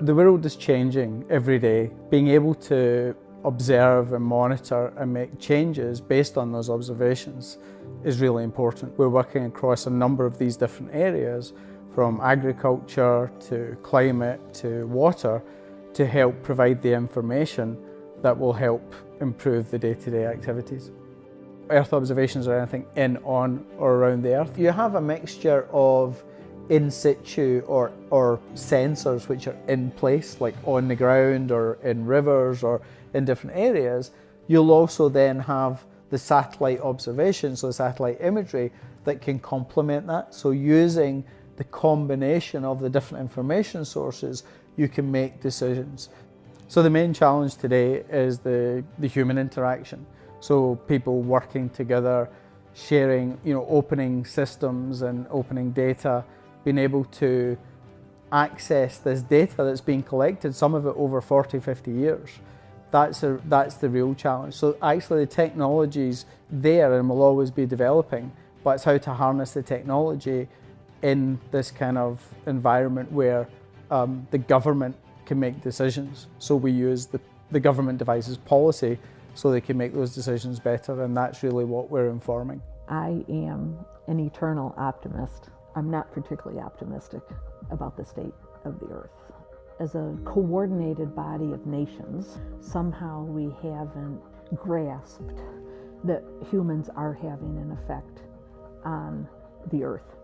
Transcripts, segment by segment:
The world is changing every day. Being able to observe and monitor and make changes based on those observations is really important. We're working across a number of these different areas, from agriculture to climate to water, to help provide the information that will help improve the day-to-day activities. Earth observations are anything in, on or around the Earth. You have a mixture of in situ or sensors which are in place, like on the ground or in rivers or in different areas. You'll also then have the satellite observations, so the satellite imagery that can complement that. So using the combination of the different information sources, you can make decisions. So the main challenge today is the human interaction. So people working together, sharing, opening systems and opening data, being able to access this data that's being collected, some of it over 40, 50 years. That's the real challenge. So actually the technology's there and will always be developing, but it's how to harness the technology in this kind of environment where the government can make decisions. So we use the government devices policy so they can make those decisions better, and that's really what we're informing. I am an eternal optimist. I'm not particularly optimistic about the state of the Earth. As a coordinated body of nations, somehow we haven't grasped that humans are having an effect on the Earth.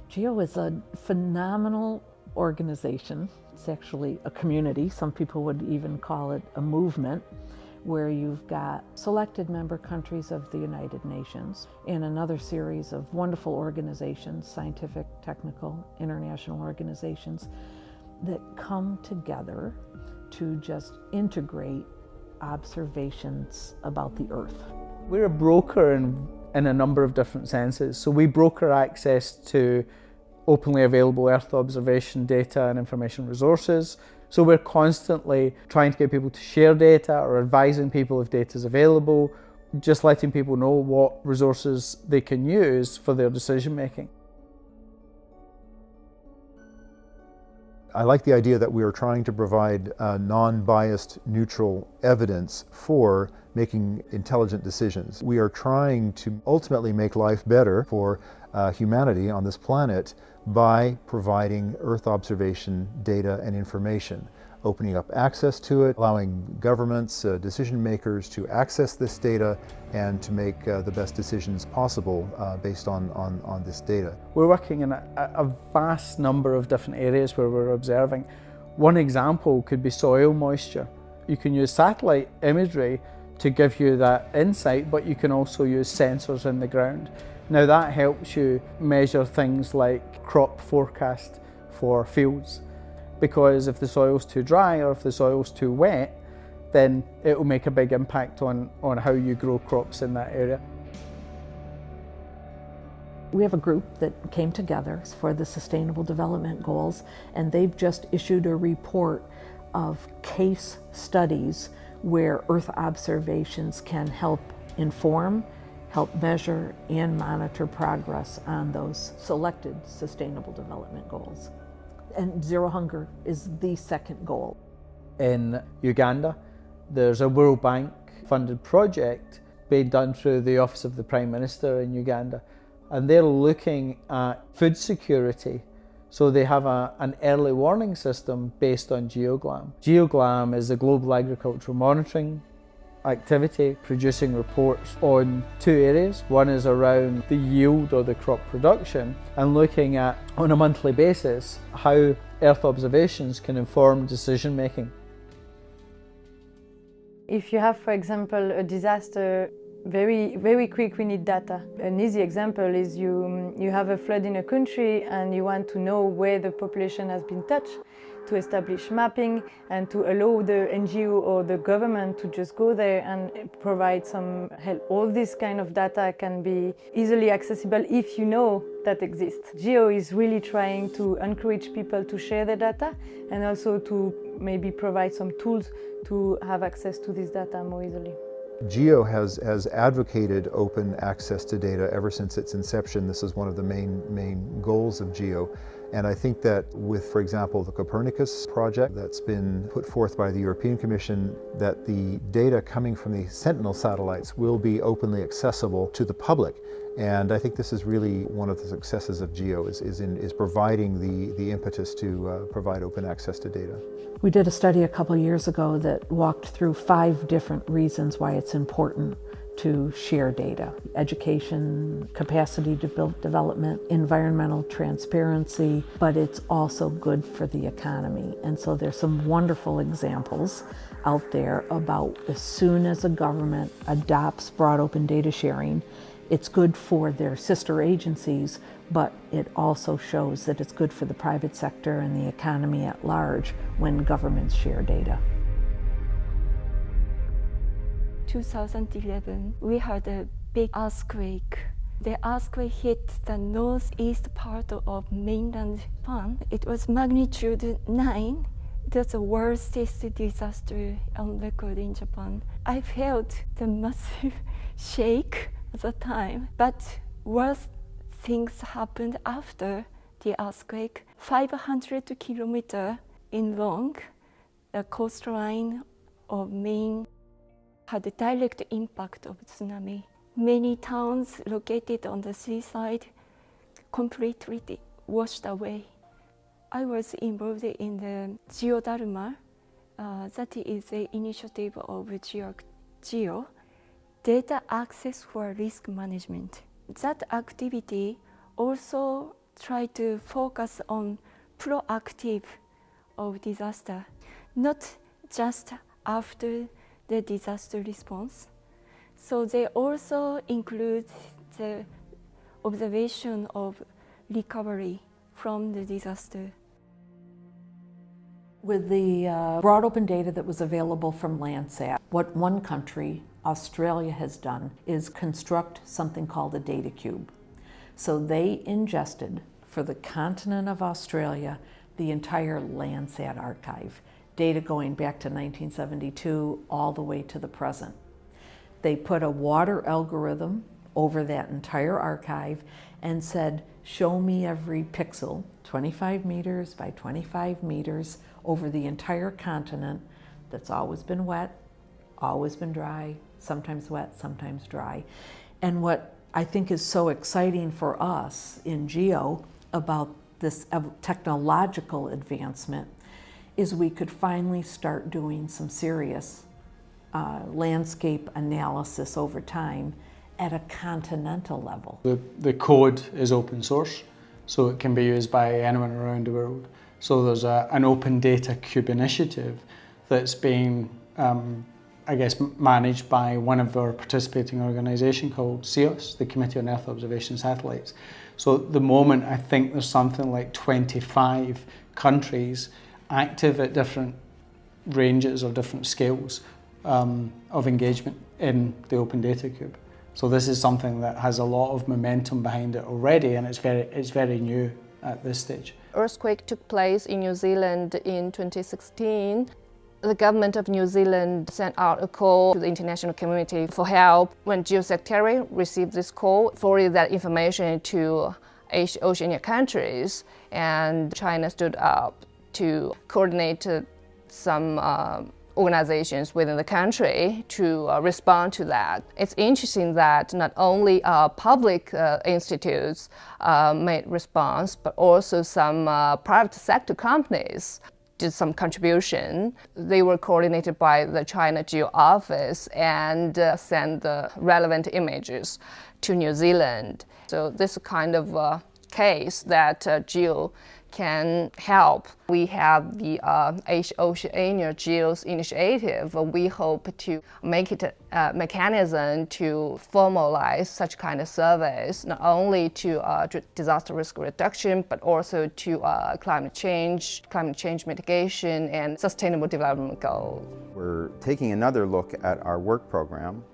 GEO is a phenomenal organization. It's actually a community. Some people would even call it a movement, where you've got selected member countries of the United Nations and another series of wonderful organizations, scientific, technical, international organizations, that come together to just integrate observations about the Earth. We're a broker in a number of different senses. So we broker access to openly available Earth observation data and information resources. So we're constantly trying to get people to share data or advising people if data is available, just letting people know what resources they can use for their decision making. I like the idea that we are trying to provide non-biased, neutral evidence for making intelligent decisions. We are trying to ultimately make life better for humanity on this planet by providing Earth observation data and information, opening up access to it, allowing governments, decision makers to access this data and to make the best decisions possible based on this data. We're working in a vast number of different areas where we're observing. One example could be soil moisture. You can use satellite imagery to give you that insight, but you can also use sensors in the ground. Now that helps you measure things like crop forecast for fields, because if the soil's too dry or if the soil's too wet, then it will make a big impact on how you grow crops in that area. We have a group that came together for the Sustainable Development Goals, and they've just issued a report of case studies where Earth observations can help inform, help measure, and monitor progress on those selected Sustainable Development Goals. And zero hunger is the second goal. In Uganda, there's a World Bank funded project being done through the Office of the Prime Minister in Uganda, and they're looking at food security. So they have an early warning system based on GeoGLAM. GeoGLAM is a global agricultural monitoring activity, producing reports on two areas. One is around the yield or the crop production, and looking at, on a monthly basis, how Earth observations can inform decision making. If you have, for example, a disaster, very quick we need data. An easy example is you have a flood in a country and you want to know where the population has been touched, to establish mapping and to allow the NGO or the government to just go there and provide some help. All this kind of data can be easily accessible if you know that exists. GEO is really trying to encourage people to share their data and also to maybe provide some tools to have access to this data more easily. GEO has advocated open access to data ever since its inception. This is one of the main goals of GEO. And I think that with, for example, the Copernicus project that's been put forth by the European Commission, that the data coming from the Sentinel satellites will be openly accessible to the public. And I think this is really one of the successes of GEO, is providing the impetus to provide open access to data. We did a study a couple years ago that walked through 5 different reasons why it's important to share data: education, capacity to build development, environmental transparency, but it's also good for the economy. And so there's some wonderful examples out there about as soon as a government adopts broad open data sharing, it's good for their sister agencies, but it also shows that it's good for the private sector and the economy at large when governments share data. 2011, we had a big earthquake. The earthquake hit the northeast part of mainland Japan. It was magnitude 9. It was the worst disaster on record in Japan. I felt the massive shake at the time, but worse things happened after the earthquake. 500 kilometers in long, the coastline of Maine had a direct impact of tsunami. Many towns located on the seaside completely washed away. I was involved in the GEO Dharma, that is the initiative of GEO, Data Access for Risk Management. That activity also tried to focus on proactive of disaster, not just after the disaster response. So they also include the observation of recovery from the disaster. With the broad open data that was available from Landsat, what one country, Australia, has done is construct something called a data cube. So they ingested, for the continent of Australia, the entire Landsat archive, data going back to 1972 all the way to the present. They put a water algorithm over that entire archive and said, show me every pixel, 25 meters by 25 meters, over the entire continent that's always been wet, always been dry, sometimes wet, sometimes dry. And what I think is so exciting for us in GEO about this technological advancement is we could finally start doing some serious landscape analysis over time at a continental level. The code is open source, so it can be used by anyone around the world. So there's an Open Data Cube initiative that's being, I guess, managed by one of our participating organisations called CEOS, the Committee on Earth Observation Satellites. So at the moment, I think there's something like 25 countries active at different ranges or different scales of engagement in the Open Data Cube. So this is something that has a lot of momentum behind it already, and it's very new at this stage. Earthquake took place in New Zealand in 2016. The government of New Zealand sent out a call to the international community for help. When Geosecretary received this call, forwarded that information to Oceania countries, and China stood up to coordinate some organizations within the country to respond to that. It's interesting that not only public institutes made response, but also some private sector companies did some contribution. They were coordinated by the China GEO office and sent the relevant images to New Zealand. So this kind of case that GEO can help. We have the Oceania GEOS initiative. We hope to make it a mechanism to formalize such kind of service, not only to disaster risk reduction, but also to climate change mitigation, and sustainable development goals. We're taking another look at our work program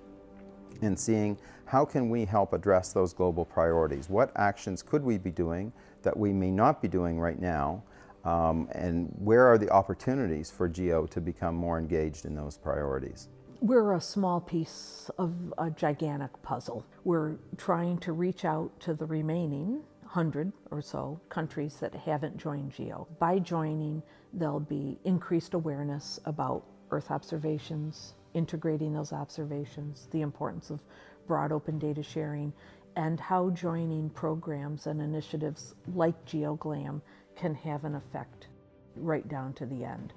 and seeing how can we help address those global priorities? What actions could we be doing that we may not be doing right now? And where are the opportunities for GEO to become more engaged in those priorities? We're a small piece of a gigantic puzzle. We're trying to reach out to the remaining 100 or so countries that haven't joined GEO. By joining, there'll be increased awareness about Earth observations, integrating those observations, the importance of broad open data sharing, and how joining programs and initiatives like GeoGlam can have an effect right down to the end.